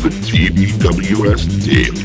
the TBWS Daily.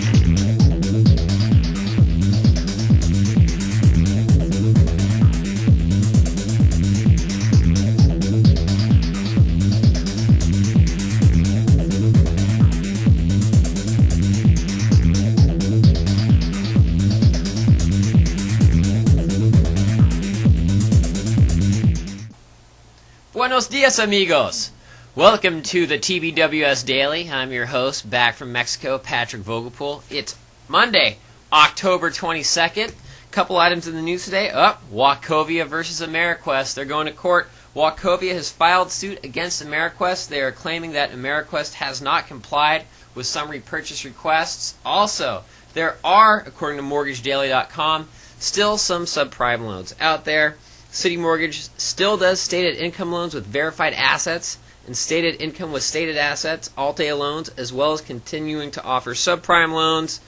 Buenos dias, amigos. Welcome to the TBWS Daily. I'm your host, back from Mexico, Patrick Vogelpool. It's Monday, October 22nd. Couple items in the news today. Wachovia versus Ameriquest. They're going to court. Wachovia has filed suit against Ameriquest. They are claiming that Ameriquest has not complied with some repurchase requests. Also, there are, according to MortgageDaily.com, still some subprime loans out there. City Mortgage still does stated income loans with verified assets and stated income with stated assets, Alt-A loans, as well as continuing to offer subprime loans.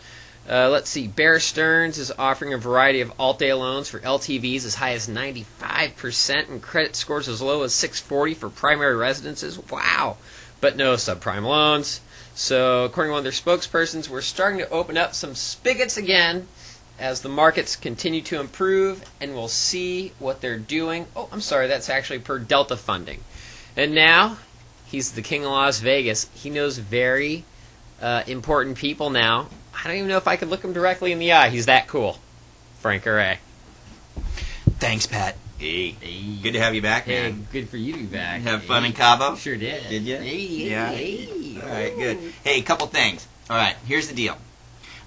Let's see, Bear Stearns is offering a variety of Alt-A loans for LTVs as high as 95% and credit scores as low as 640 for primary residences. Wow! But no subprime loans. So, according to one of their spokespersons, we're starting to open up some spigots again as the markets continue to improve, and we'll see what they're doing. Oh, I'm sorry, that's actually per Delta funding. And now, he's the king of Las Vegas. He knows very important people now. I don't even know if I could look him directly in the eye. He's that cool. Frank Array. Thanks, Pat. Hey. Good to have you back, man. Hey, good for you to be back. Have fun in Cabo? Sure did. Did you? Yeah. All right, good. Hey, a couple things. All right, here's the deal.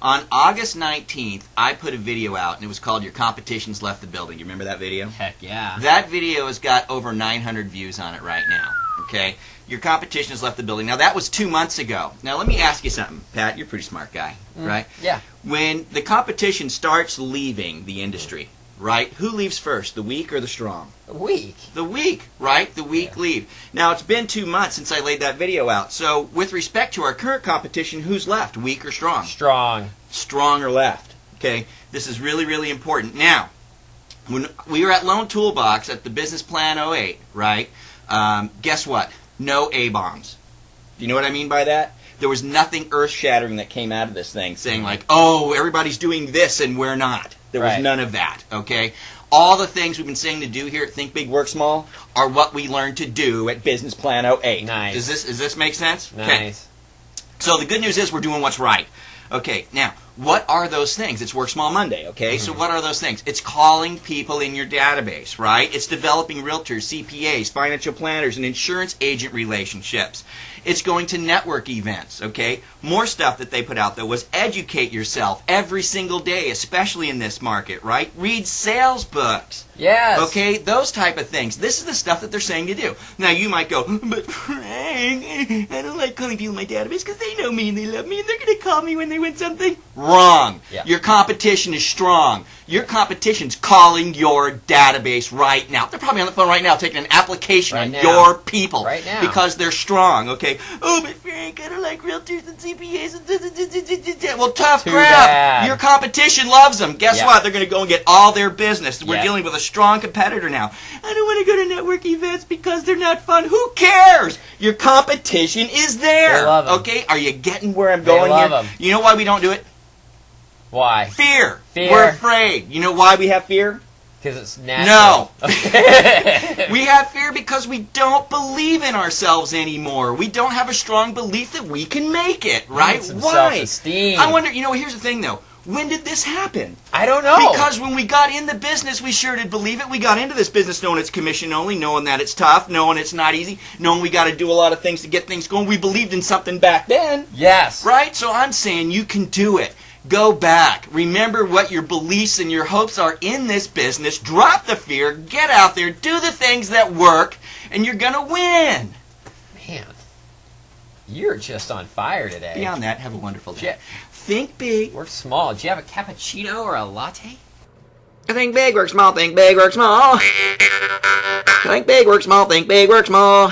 On August 19th, I put a video out, and it was called Your Competition's Left the Building. You remember that video? Heck yeah. That video has got over 900 views on it right now, okay? Your Competition has left the building. Now, that was 2 months ago. Now, let me ask you something. Pat, you're a pretty smart guy, right? Yeah. When the competition starts leaving the industry, right, who leaves first, the weak or the strong? A week. The weak, right? The weak leave. Now, it's been 2 months since I laid that video out. So, with respect to our current competition, who's left, weak or strong? Strong. Strong or left. Okay? This is really, really important. Now, when we were at Loan Toolbox at the Business Plan '08, right, guess what? No A-bombs. Do you know what I mean by that? There was nothing earth-shattering that came out of this thing saying like, oh, everybody's doing this and we're not. There was none of that, okay? All the things we've been saying to do here at Think Big, Work Small are what we learned to do at Business Plan '08. Nice. Does this make sense? Nice. Okay. So the good news is we're doing what's right. Okay, now, what are those things? It's Work Small Monday, okay? So what are those things? It's calling people in your database, right? It's developing realtors, CPAs, financial planners, and insurance agent relationships. It's going to network events, okay? More stuff that they put out, though, was educate yourself every single day, especially in this market, right? Read sales books. Yes. Okay, those type of things. This is the stuff that they're saying to do. Now, you might go, but Frank, I don't like calling people in my database because they know me and they love me and they're going to call me when they win something. Wrong. Yeah. Your competition is strong. Your competition's calling your database right now. They're probably on the phone right now taking an application on your people. Right now. Because they're strong, okay? Oh, but Frank, I don't like realtors and CPAs and well, tough Too crap. bad. Your competition loves them. Guess what? They're going to go and get all their business. We're Yeah. dealing with a strong competitor now. I don't want to go to network events because they're not fun. Who cares? Your competition is there. They love 'em. Okay? Are you getting where I'm They going love here? 'em. You know why we don't do it? Why? Fear. Fear. We're afraid. You know why we have fear? Because it's natural. No. We have fear because we don't believe in ourselves anymore. We don't have a strong belief that we can make it, right? Some Why? self-esteem. I wonder, here's the thing though. When did this happen? I don't know. Because when we got in the business, we sure did believe it. We got into this business knowing it's commission only, knowing that it's tough, knowing it's not easy, knowing we got to do a lot of things to get things going. We believed in something back then. Yes. Right? So I'm saying you can do it. Go back. Remember what your beliefs and your hopes are in this business. Drop the fear. Get out there. Do the things that work. And you're going to win. Man, you're just on fire today. Beyond that, have a wonderful day. Yeah. Think big. Work small. Do you have a cappuccino or a latte? Think big, work small. Think big, work small. Think big, work small. Think big, work small.